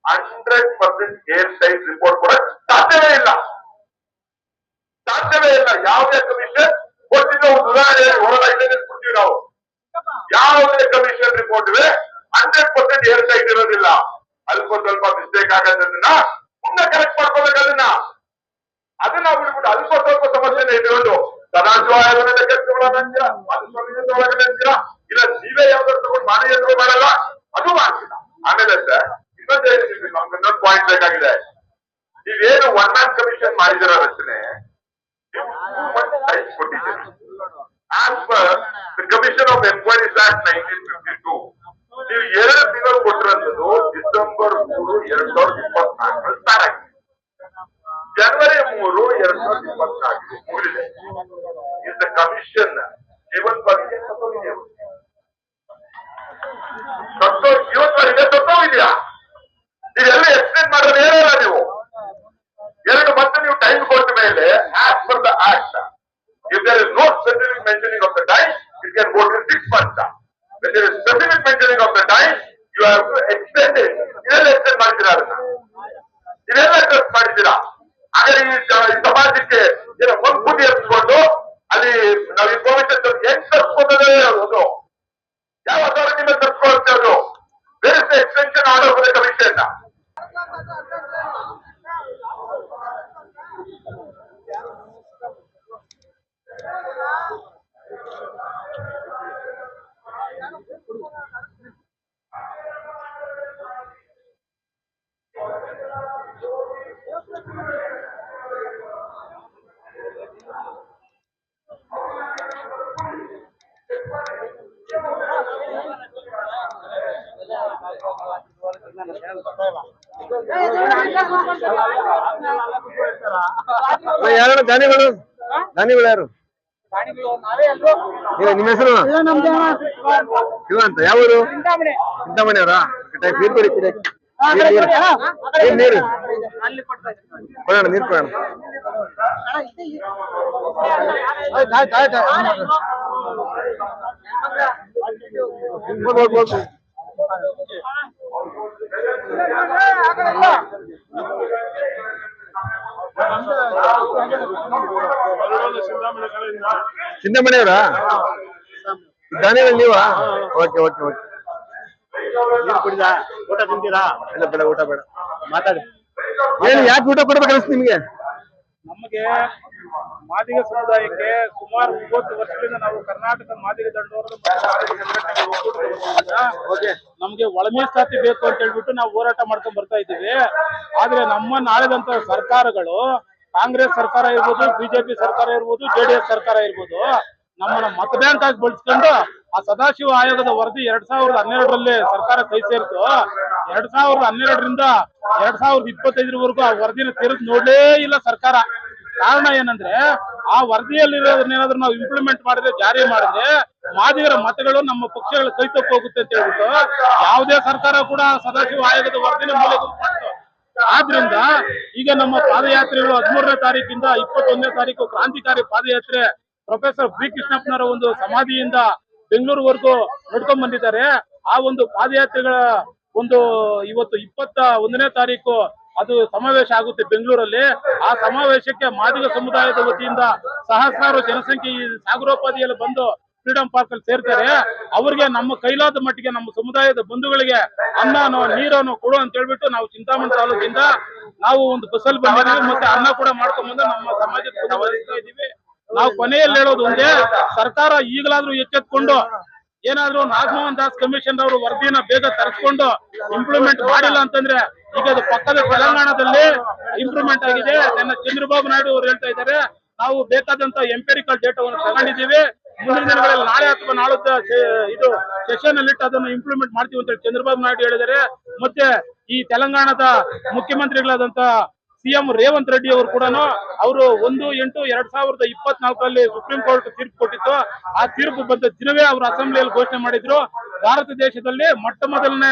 100% air tight report ಕೊಡಕ್ ಸಾಧ್ಯವೇ ಇಲ್ಲ. ಯಾವುದೇ ಕಮಿಷನ್ ಕೊಟ್ಟಿದ್ದ ಒಂದು ಉದಾಹರಣೆ ಕೊಡ್ತೀವಿ ನಾವು. ಯಾವುದೇ ಕಮಿಷನ್ ರಿಪೋರ್ಟ್ 100% ಏರ್ ಟೈಟ್ ಇರೋದಿಲ್ಲ. ಅಲ್ಪ ಸ್ವಲ್ಪ ಮಿಸ್ಟೇಕ್ ಆಗೋದನ್ನ ಮುಂದೆ ಕರೆಕ್ಟ್ ಮಾಡ್ಕೋಬೇಕು. ಅದನ್ನ ಬಿಟ್ಬಿಟ್ಟು ಅಲ್ಪ ಸ್ವಲ್ಪ ಸಮಸ್ಯೆ ಇಟ್ಕೊಂಡು ಸದಾಶಿವ ಆಯೋಗದ ಕೆಲಸಗಳಂತೀರಾ, ಅಂತೀರಾ, ಇಲ್ಲ ನೀವೇ ಯಾವ್ದಾದ್ರು ತಗೊಂಡು ಮಾಡಿ ಅಂತ ಮಾಡಲ್ಲ, ಅದು ಮಾಡ್ತೀರಾ. ಆಮೇಲೆ ಸರ್ ಇನ್ನೊಂದು ಪಾಯಿಂಟ್ ಬೇಕಾಗಿದೆ. ನೀವೇನು ಒನ್ ಮ್ಯಾನ್ ಕಮಿಷನ್ ಮಾಡಿದಿರೋ ರಚನೆ ಕೊಟ್ಟಿದ್ದೀರಾ. As per the commission of enquiries act 1952 ನೀವು 2 ತಿಂಗಳು ಕೊಟ್ಟಿರೋದು ಡಿಸೆಂಬರ್ 3, 2024 ಸ್ಟಾರ್ಟ್ ಆಗಿದೆ. ಜನವರಿ 3, 2024 ಮುಗಿದಿದೆ. ಇಸ್ ದ ಕಮಿಷನ್ ಜೀವನವರೆಗೆ ಸತ್ತೋಗಿದೆಯಾ? ನೀವೆಲ್ಲ ಎಕ್ಸ್ಟೆಂಡ್ ಮಾಡೋದು ಏನಿಲ್ಲ. ನೀವು 2 ಮತ್ತೆ ನೀವು ಟೈಮ್ ಕೊಟ್ಟ ಮೇಲೆ as per the act if there is no specific mentioning of the time it can go to 6 months. when there is specific mentioning of the time you have to extend it. ಇದೆಲ್ಲ extend ಮಾಡ್ತೀರಾ? ಅದನ್ನ ಇದೆಲ್ಲ address ಮಾಡಿದ್ದೀರಾ? ಹಾಗಾದ್ರೆ ಈ ಸಮಾಜಕ್ಕೆ ಒಂದು ಬುದ್ಧಿ ಎತ್ಕೊಂಡು ಅಲ್ಲಿ ನಾವು ಇನ್ಫಾರ್ಮೇಶನ್ ಹೆಂಗ್ ತರ್ಸ್ಕೊಂಡೇ ಅದು ಯಾವ ಅಥಾರಿಟಿ ಮೇಲೆ ತರ್ಸ್ಕೊಳ್ಳುತ್ತೆ? ಅದು ಬೇರೆ extension order for the commission. ಯಾರು ದಾನಿಗಳು ಯಾರು? ನಿಮ್ಮ ಹೆಸರು ಶಿವ ಅಂತ. ಯಾವರು? ಚಿಂತಾಮಣಿ ಅವರಾ? ನೀರು ಕೊಡಿ, ನೀರು ಕೊಡೋಣ, ನೀರು ಕೊಡೋಣ. ಚಿಂತಾಮಣಿ ಅವರಾ? ದಾನಿಗಳು ನೀವಾ? Okay okay okay. ಊಟ ತಿಂತೀರಾ? ಇಲ್ಲ ಬೇಡ, ಊಟ ಬೇಡ. ಮಾತಾಡಿ. ಏನು ಯಾಕೆ ಊಟ ಕೊಡ್ಬೇಕು ಅನಿಸ್ತು ನಿಮ್ಗೆ? ನಮಗೆ ಮಾದಿಗ ಸಮುದಾಯಕ್ಕೆ ಸುಮಾರು 30 ವರ್ಷದಿಂದ ನಾವು ಕರ್ನಾಟಕ ಮಾದಿಗ ದಂಡೋರದ ನಮ್ಗೆ ಒಳ ಮೀಸಲಾತಿ ಬೇಕು ಅಂತ ಹೇಳ್ಬಿಟ್ಟು ನಾವು ಹೋರಾಟ ಮಾಡ್ಕೊಂಡ್ ಬರ್ತಾ ಇದ್ದೀವಿ. ಆದ್ರೆ ನಮ್ಮನ್ನ ಆಳಿದಂತ ಸರ್ಕಾರಗಳು, ಕಾಂಗ್ರೆಸ್ ಸರ್ಕಾರ ಇರ್ಬೋದು, ಬಿಜೆಪಿ ಸರ್ಕಾರ ಇರ್ಬೋದು, JDS ಸರ್ಕಾರ ಇರ್ಬೋದು, ನಮ್ಮನ್ನ ಮತ ಬ್ಯಾಂಕ್ ಆಗಿ ಬಳಸ್ಕೊಂಡು ಆ ಸದಾಶಿವ ಆಯೋಗದ ವರದಿ 2012ರಲ್ಲಿ ಸರ್ಕಾರ ಕೈ ಸೇರಿತು. 2012ರಿಂದ 2025ವರೆಗೂ ಆ ವರದಿನ ತೆರೆದು ನೋಡಲೇ ಇಲ್ಲ ಸರ್ಕಾರ. ಕಾರಣ ಏನಂದ್ರೆ ಆ ವರದಿಯಲ್ಲಿರೋದನ್ನೇನಾದ್ರೂ ನಾವು ಇಂಪ್ಲಿಮೆಂಟ್ ಮಾಡಿದ್ರೆ, ಜಾರಿ ಮಾಡಿದ್ರೆ ಮಾದಿಗರ ಮತಗಳು ನಮ್ಮ ಪಕ್ಷಗಳ ಕೈ ತಪ್ಪು ಹೋಗುತ್ತೆ ಅಂತ ಹೇಳ್ಬಿಟ್ಟು ಯಾವುದೇ ಸರ್ಕಾರ ಕೂಡ ಸದಾಶಿವ ಆಯೋಗದ ವರದಿನ ಮೂಲೆ ಗುರುತು. ಆದ್ರಿಂದ ಈಗ ನಮ್ಮ ಪಾದಯಾತ್ರೆಗಳು 13ನೇ ತಾರೀಕಿಂದ 21ನೇ ತಾರೀಕು ಕ್ರಾಂತಿಕಾರಿ ಪಾದಯಾತ್ರೆ ಪ್ರೊಫೆಸರ್ ಬಿ ಕೃಷ್ಣಪ್ಪನವರ ಒಂದು ಸಮಾಧಿಯಿಂದ ಬೆಂಗಳೂರುವರೆಗೂ ನಡ್ಕೊಂಡ್ ಬಂದಿದ್ದಾರೆ. ಆ ಒಂದು ಪಾದಯಾತ್ರೆಗಳ ಒಂದು ಇವತ್ತು 21ನೇ ತಾರೀಕು ಅದು ಸಮಾವೇಶ ಆಗುತ್ತೆ ಬೆಂಗಳೂರಲ್ಲಿ. ಆ ಸಮಾವೇಶಕ್ಕೆ ಮಾದಿಗ ಸಮುದಾಯದ ವತಿಯಿಂದ ಸಹಸ್ರಾರು ಜನಸಂಖ್ಯೆ ಈ ಸಾಗರೋಪಾದಿಯಲ್ಲಿ ಬಂದು ಫ್ರೀಡಂ ಪಾರ್ಕ್ ಅಲ್ಲಿ ಸೇರ್ತಾರೆ. ಅವ್ರಿಗೆ ನಮ್ಮ ಕೈಲಾದ ಮಟ್ಟಿಗೆ ನಮ್ಮ ಸಮುದಾಯದ ಬಂಧುಗಳಿಗೆ ಅನ್ನನೋ ನೀರನ್ನು ಕೊಡು ಅಂತ ಹೇಳ್ಬಿಟ್ಟು ನಾವು ಚಿಂತಾಮಣಿ ತಾಲೂಕಿಂದ ನಾವು ಒಂದು ಬಸ್ಸಲ್ಲಿ ಬಂದಿದ್ದೀವಿ. ಮತ್ತೆ ಅನ್ನ ಕೂಡ ಮಾಡ್ಕೊಂಡ್ ಬಂದು ನಮ್ಮ ಸಮಾಜಕ್ಕೆ ಒದಗಿಸ್ತಾ ಇದ್ದೀವಿ. ನಾವು ಕೊನೆಯಲ್ಲಿ ಹೇಳೋದು ಒಂದೇ, ಸರ್ಕಾರ ಈಗಲಾದ್ರೂ ಎಚ್ಚೆತ್ಕೊಂಡು ಏನಾದ್ರೂ ನಾಗಮೋಹನ್ ದಾಸ್ ಕಮಿಷನ್ ಅವರು ವರದಿನ ಬೇಗ ತರಿಸ್ಕೊಂಡು ಇಂಪ್ಲಿಮೆಂಟ್ ಮಾಡಿಲ್ಲ ಅಂತಂದ್ರೆ, ಈಗ ಅದು ಪಕ್ಕದ ತೆಲಂಗಾಣದಲ್ಲಿ ಇಂಪ್ರೂವ್ಮೆಂಟ್ ಆಗಿದೆ. ನನ್ನ ಚಂದ್ರಬಾಬು ನಾಯ್ಡು ಅವರು ಹೇಳ್ತಾ ಇದ್ದಾರೆ, ನಾವು ಬೇಕಾದಂತ ಎಂಪೆರಿಕಲ್ ಡೇಟಾವನ್ನು ತಗೊಂಡಿದ್ದೀವಿ, ಮುಂದಿನ ದಿನಗಳಲ್ಲಿ ನಾಳೆ ಅಥವಾ ನಾಳದ ಇದು ಸೆಷನ್ ಅಲ್ಲಿ ಅದನ್ನು ಇಂಪ್ಲಿಮೆಂಟ್ ಮಾಡ್ತೀವಿ ಅಂತ ಹೇಳಿ ಚಂದ್ರಬಾಬು ನಾಯ್ಡು ಹೇಳಿದ್ದಾರೆ. ಮತ್ತೆ ಈ ತೆಲಂಗಾಣದ ಮುಖ್ಯಮಂತ್ರಿಗಳಾದಂತ CM ರೇವಂತ್ ರೆಡ್ಡಿ ಅವರು ಕೂಡ ಅವರು 1/8/2024 ಸುಪ್ರೀಂ ಕೋರ್ಟ್ ತೀರ್ಪು ಕೊಟ್ಟಿತ್ತು. ಆ ತೀರ್ಪು ಬಂದ ದಿನವೇ ಅವರು ಅಸೆಂಬ್ಲಿಯಲ್ಲಿ ಘೋಷಣೆ ಮಾಡಿದ್ರು, ಭಾರತ ದೇಶದಲ್ಲಿ ಮೊಟ್ಟ ಮೊದಲನೇ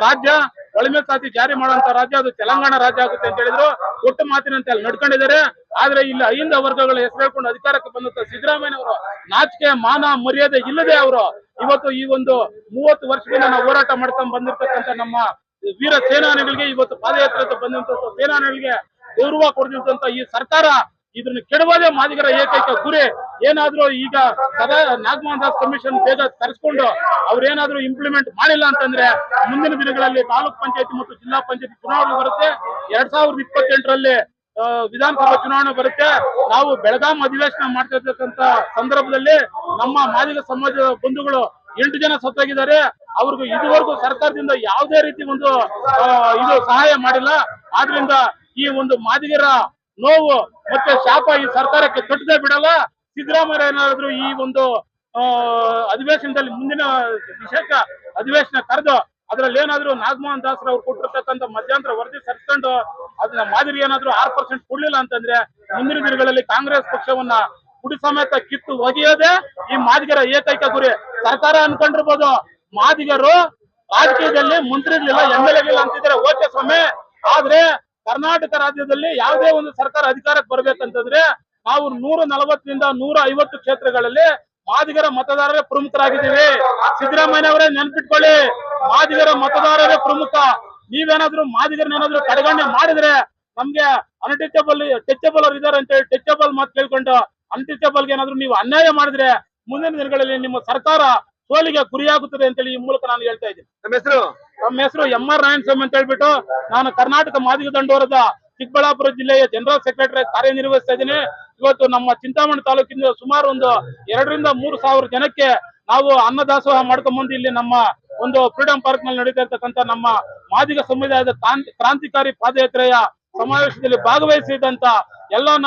ರಾಜ್ಯ ಒಳ ಮೀಸಲಾತಿ ಜಾರಿ ಮಾಡುವಂತ ರಾಜ್ಯ ಅದು ತೆಲಂಗಾಣ ರಾಜ್ಯ ಆಗುತ್ತೆ ಅಂತ ಹೇಳಿದ್ರು. ಒಟ್ಟು ಮಾತಿನಂತೆ ಅಲ್ಲಿ ನಡ್ಕೊಂಡಿದ್ದಾರೆ. ಆದ್ರೆ ಇಲ್ಲಿ ಅಹಿಂದ ವರ್ಗಗಳ ಹೆಸರು ಹೇಳ್ಕೊಂಡು ಅಧಿಕಾರಕ್ಕೆ ಬಂದಂತ ಸಿದ್ದರಾಮಯ್ಯ ಅವರು ನಾಚಿಕೆ ಮಾನ ಮರ್ಯಾದೆ ಇಲ್ಲದೆ ಅವರು ಇವತ್ತು ಈ ಒಂದು 30 ವರ್ಷದಿಂದ ನಾವು ಹೋರಾಟ ಮಾಡ್ಕೊಂಡ್ ಬಂದಿರ್ತಕ್ಕಂಥ ನಮ್ಮ ವೀರ ಸೇನಾನಿಗಳಿಗೆ ಇವತ್ತು ಪಾದಯಾತ್ರೆ ಬಂದಂತ ಸೇನಾನಿಗಳಿಗೆ ಗೌರವ ಕೊಡ್ತಿದ್ದಂತ ಈ ಸರ್ಕಾರ ಇದನ್ನ ಕೆಡವೋದೇ ಮಾದಿಗರ ಏಕೈಕ ಗುರಿ. ಏನಾದ್ರೂ ಈಗ ಸದಾ ನಾಗಮೋಹನ್ ದಾಸ್ ಕಮಿಷನ್ ಬೇಗ ತರಿಸ್ಕೊಂಡು ಅವ್ರೇನಾದ್ರೂ ಇಂಪ್ಲಿಮೆಂಟ್ ಮಾಡಿಲ್ಲ ಅಂತಂದ್ರೆ ಮುಂದಿನ ದಿನಗಳಲ್ಲಿ ತಾಲೂಕ್ ಪಂಚಾಯತಿ ಮತ್ತು ಜಿಲ್ಲಾ ಪಂಚಾಯತಿ ಚುನಾವಣೆ ಬರುತ್ತೆ. 2028ರಲ್ಲಿ ವಿಧಾನಸಭಾ ಚುನಾವಣೆ ಬರುತ್ತೆ. ನಾವು ಬೆಳಗಾಂ ಅಧಿವೇಶನ ಮಾಡ್ತಾ ಇರ್ತಕ್ಕಂತ ಸಂದರ್ಭದಲ್ಲಿ ನಮ್ಮ ಮಾದಿಗ ಸಮಾಜದ ಬಂಧುಗಳು 8 ಜನ ಸತ್ತೋಗಿದ್ದಾರೆ. ಅವ್ರಿಗೂ ಇದುವರೆಗೂ ಸರ್ಕಾರದಿಂದ ಯಾವುದೇ ರೀತಿ ಒಂದು ಇದು ಸಹಾಯ ಮಾಡಿಲ್ಲ. ಆದ್ರಿಂದ ಈ ಒಂದು ಮಾದಿಗರ ನೋವು ಮತ್ತೆ ಶಾಪ ಈ ಸರ್ಕಾರಕ್ಕೆ ಕಟ್ಟದೆ ಬಿಡಲ್ಲ. ಸಿದ್ದರಾಮಯ್ಯ ಏನಾದ್ರು ಈ ಒಂದು ಅಧಿವೇಶನದಲ್ಲಿ ಮುಂದಿನ ವಿಶೇಷ ಅಧಿವೇಶನ ಕರೆದು ಅದ್ರಲ್ಲಿ ಏನಾದ್ರು ನಾಗಮೋಹನ್ ದಾಸ್ ಅವ್ರು ಕೊಟ್ಟಿರ್ತಕ್ಕಂಥ ಮಧ್ಯಂತರ ವರದಿ ಸರಿಸ್ಕೊಂಡು ಅದನ್ನ ಮಾದರಿ ಏನಾದ್ರು 6% ಕೊಡ್ಲಿಲ್ಲ ಅಂತಂದ್ರೆ ಮುಂದಿನ ದಿನಗಳಲ್ಲಿ ಕಾಂಗ್ರೆಸ್ ಪಕ್ಷವನ್ನ ಕುಡಿ ಸಮೇತ ಕಿತ್ತು ಒಗೆಯೋದೇ ಈ ಮಾದಿಗರ ಏಕೈಕ ಗುರಿ. ಸರ್ಕಾರ ಅನ್ಕೊಂಡಿರ್ಬೋದು ಮಾದಿಗರು ರಾಜಕೀಯದಲ್ಲಿ ಮಂತ್ರಿಗಳಿಲ್ಲ MLA ಅಂತಿದ್ರೆ ಓಕೆ ಸ್ವಾಮಿ. ಆದ್ರೆ ಕರ್ನಾಟಕ ರಾಜ್ಯದಲ್ಲಿ ಯಾವುದೇ ಒಂದು ಸರ್ಕಾರ ಅಧಿಕಾರಕ್ಕೆ ಬರ್ಬೇಕಂತಂದ್ರೆ ನಾವು 140ರಿಂದ 150 ಕ್ಷೇತ್ರಗಳಲ್ಲಿ ಮಾದಿಗರ ಮತದಾರರೇ ಪ್ರಮುಖರಾಗಿದ್ದೀವಿ. ಸಿದ್ದರಾಮಯ್ಯ ಅವರೇ ನೆನ್ಪಿಟ್ಕೊಳ್ಳಿ, ಮಾದಿಗರ ಮತದಾರರೇ ಪ್ರಮುಖ. ನೀವೇನಾದ್ರೂ ಮಾದಿಗರನ್ನೇನಾದ್ರೂ ಕಡೆಗಣನೆ ಮಾಡಿದ್ರೆ ನಮ್ಗೆ ಟಚಬಲ್ ಅವ್ರು ಇದಾರೆ ಅಂತ ಹೇಳಿ ಟಚಬಲ್ ಮಾತು ಕೇಳ್ಕೊಂಡು ಅನ್ಟಚಬಲ್ಗೆ ಏನಾದ್ರು ನೀವು ಅನ್ಯಾಯ ಮಾಡಿದ್ರೆ ಮುಂದಿನ ದಿನಗಳಲ್ಲಿ ನಿಮ್ಮ ಸರ್ಕಾರ ಸೋಲಿಗೆ ಗುರಿಯಾಗುತ್ತದೆ ಅಂತೇಳಿ ಈ ಮೂಲಕ ನಾನು ಹೇಳ್ತಾ ಇದ್ದೀನಿ. ನಮ್ಮ ಹೆಸರು MR ನಾರಾಯಣಸ್ವಾಮಿ ಅಂತ ಹೇಳ್ಬಿಟ್ಟು ನಾನು ಕರ್ನಾಟಕ ಮಾದಿಗ ದಂಡೋರದ ಚಿಕ್ಕಬಳ್ಳಾಪುರ ಜಿಲ್ಲೆಯ ಜನರಲ್ ಸೆಕ್ರೆಟರಿ ಕಾರ್ಯನಿರ್ವಹಿಸ್ತಾ ಇದ್ದೀನಿ. ಇವತ್ತು ನಮ್ಮ ಚಿಂತಾಮಣಿ ತಾಲೂಕಿನ ಸುಮಾರು ಒಂದು 2,000 ರಿಂದ 3,000 ಜನಕ್ಕೆ ನಾವು ಅನ್ನದಾಸೋಹ ಮಾಡ್ಕೊಂಡ್ಬಂದು ಇಲ್ಲಿ ನಮ್ಮ ಒಂದು ಫ್ರೀಡಂ ಪಾರ್ಕ್ ನಲ್ಲಿ ನಡೀತಾ ಇರ್ತಕ್ಕಂಥ ನಮ್ಮ ಮಾದಿಗ ಸಮುದಾಯದ ಕ್ರಾಂತಿಕಾರಿ ಪಾದಯಾತ್ರೆಯ ಸಮಾವೇಶದಲ್ಲಿ ಭಾಗವಹಿಸಿದಂತ ಎಲ್ಲ ನನ್ನ